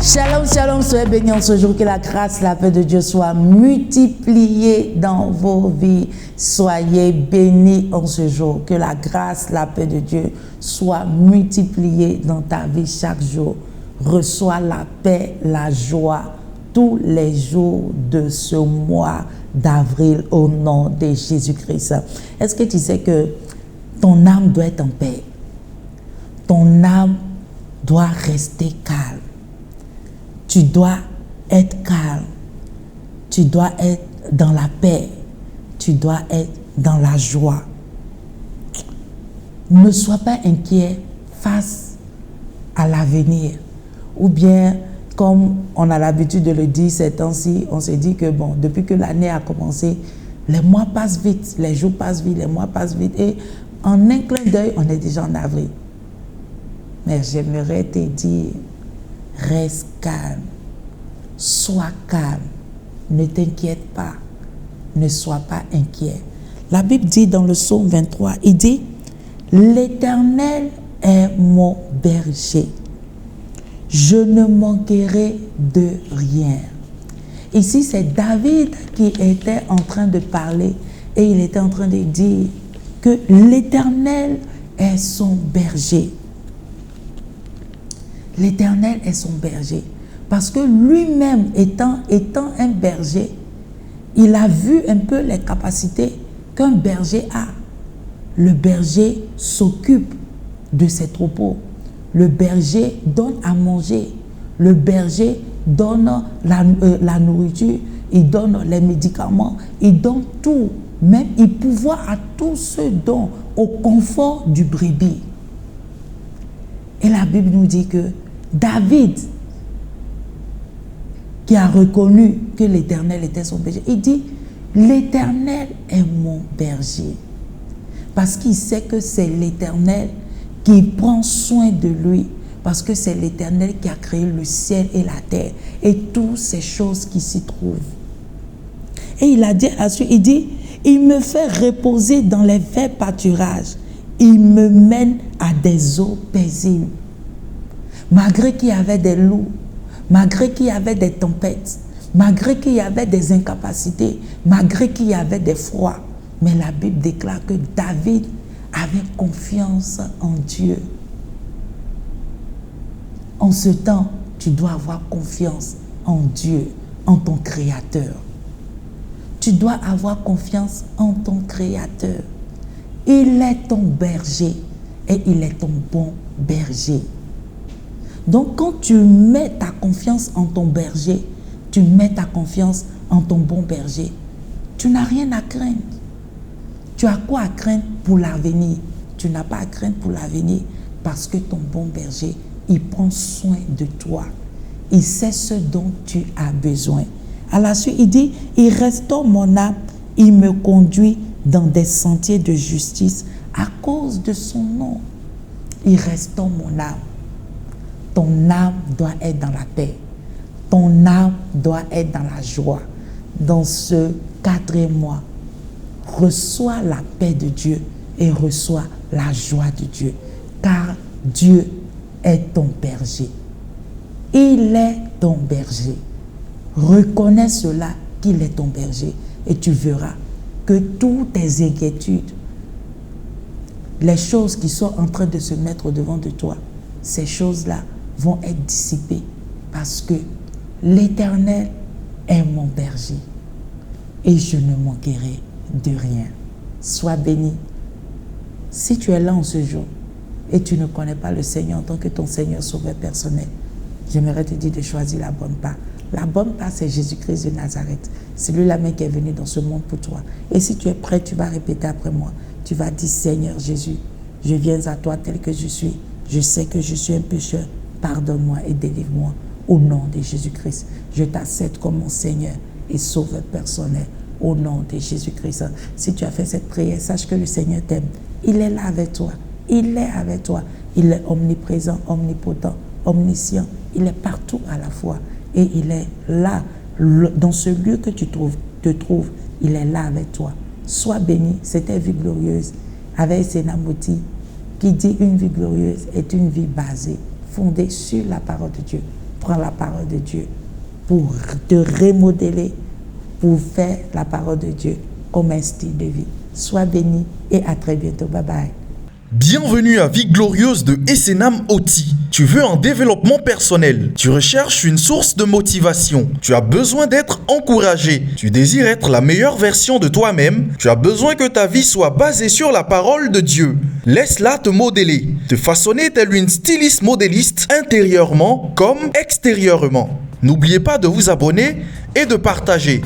Shalom, shalom, soyez bénis en ce jour, que la grâce, la paix de Dieu soit multipliée dans vos vies. Soyez bénis en ce jour, que la grâce, la paix de Dieu soit multipliée dans ta vie chaque jour. Reçois la paix, la joie tous les jours de ce mois d'avril au nom de Jésus-Christ. Est-ce que tu sais que ton âme doit être en paix? Ton âme doit rester calme. Tu dois être calme, tu dois être dans la paix, tu dois être dans la joie. Ne sois pas inquiet face à l'avenir. Ou bien, comme on a l'habitude de le dire ces temps-ci, on se dit que bon, depuis que l'année a commencé, les mois passent vite, les jours passent vite, les mois passent vite. Et en un clin d'œil, on est déjà en avril. Mais j'aimerais te dire, reste calme, sois calme, ne t'inquiète pas, ne sois pas inquiet. La Bible dit dans le psaume 23, il dit, l'Éternel est mon berger, je ne manquerai de rien. Ici, c'est David qui était en train de parler et il était en train de dire que l'Éternel est son berger. L'Éternel est son berger. Parce que lui-même, étant un berger, il a vu un peu les capacités qu'un berger a. Le berger s'occupe de ses troupeaux. Le berger donne à manger. Le berger donne la nourriture. Il donne les médicaments. Il donne tout. Même il pourvoit à tout ce dont au confort du brebis. Et la Bible nous dit que David, qui a reconnu que l'Éternel était son berger, il dit, l'Éternel est mon berger. Parce qu'il sait que c'est l'Éternel qui prend soin de lui. Parce que c'est l'Éternel qui a créé le ciel et la terre et toutes ces choses qui s'y trouvent. Et il a dit à celui, il dit, il me fait reposer dans les verts pâturages. Il me mène à des eaux paisibles. Malgré qu'il y avait des loups, malgré qu'il y avait des tempêtes, malgré qu'il y avait des incapacités, malgré qu'il y avait des froids. Mais la Bible déclare que David avait confiance en Dieu. En ce temps, tu dois avoir confiance en Dieu, en ton Créateur. Tu dois avoir confiance en ton Créateur. Il est ton berger et il est ton bon berger. Donc, quand tu mets ta confiance en ton berger, tu mets ta confiance en ton bon berger, tu n'as rien à craindre. Tu as quoi à craindre pour l'avenir? Tu n'as pas à craindre pour l'avenir parce que ton bon berger, il prend soin de toi. Il sait ce dont tu as besoin. À la suite, il dit, il restaure mon âme, il me conduit dans des sentiers de justice à cause de son nom. Il restaure mon âme. Ton âme doit être dans la paix. Ton âme doit être dans la joie. Dans ce 4e mois, reçois la paix de Dieu et reçois la joie de Dieu. Car Dieu est ton berger. Il est ton berger. Reconnais cela qu'il est ton berger et tu verras que toutes tes inquiétudes, les choses qui sont en train de se mettre devant de toi, ces choses-là vont être dissipées parce que l'Éternel est mon berger et je ne manquerai de rien. Sois béni. Si tu es là en ce jour et tu ne connais pas le Seigneur en tant que ton Seigneur sauveur personnel, j'aimerais te dire de choisir la bonne part. La bonne part, c'est Jésus-Christ de Nazareth. C'est lui-là même qui est venu dans ce monde pour toi. Et si tu es prêt, tu vas répéter après moi. Tu vas dire, Seigneur Jésus, je viens à toi tel que je suis. Je sais que je suis un pécheur. Pardonne-moi et délivre-moi au nom de Jésus-Christ. Je t'accepte comme mon Seigneur et Sauveur personnel au nom de Jésus-Christ. Si tu as fait cette prière, sache que le Seigneur t'aime. Il est là avec toi. Il est avec toi. Il est omniprésent, omnipotent, omniscient. Il est partout à la fois. Et il est là, dans ce lieu que tu te trouves. Il est là avec toi. Sois béni. C'était Vie Glorieuse avec Esenam Oti qui dit une vie glorieuse est une vie basée, fondée sur la parole de Dieu. Prends la parole de Dieu pour te remodeler, pour faire la parole de Dieu comme un style de vie. Sois béni et à très bientôt. Bye bye. Bienvenue à Vie Glorieuse de Esenam Oti. Tu veux un développement personnel, tu recherches une source de motivation, tu as besoin d'être encouragé, tu désires être la meilleure version de toi-même, tu as besoin que ta vie soit basée sur la parole de Dieu. Laisse-la te modeler, te façonner telle une styliste modéliste intérieurement comme extérieurement. N'oubliez pas de vous abonner et de partager.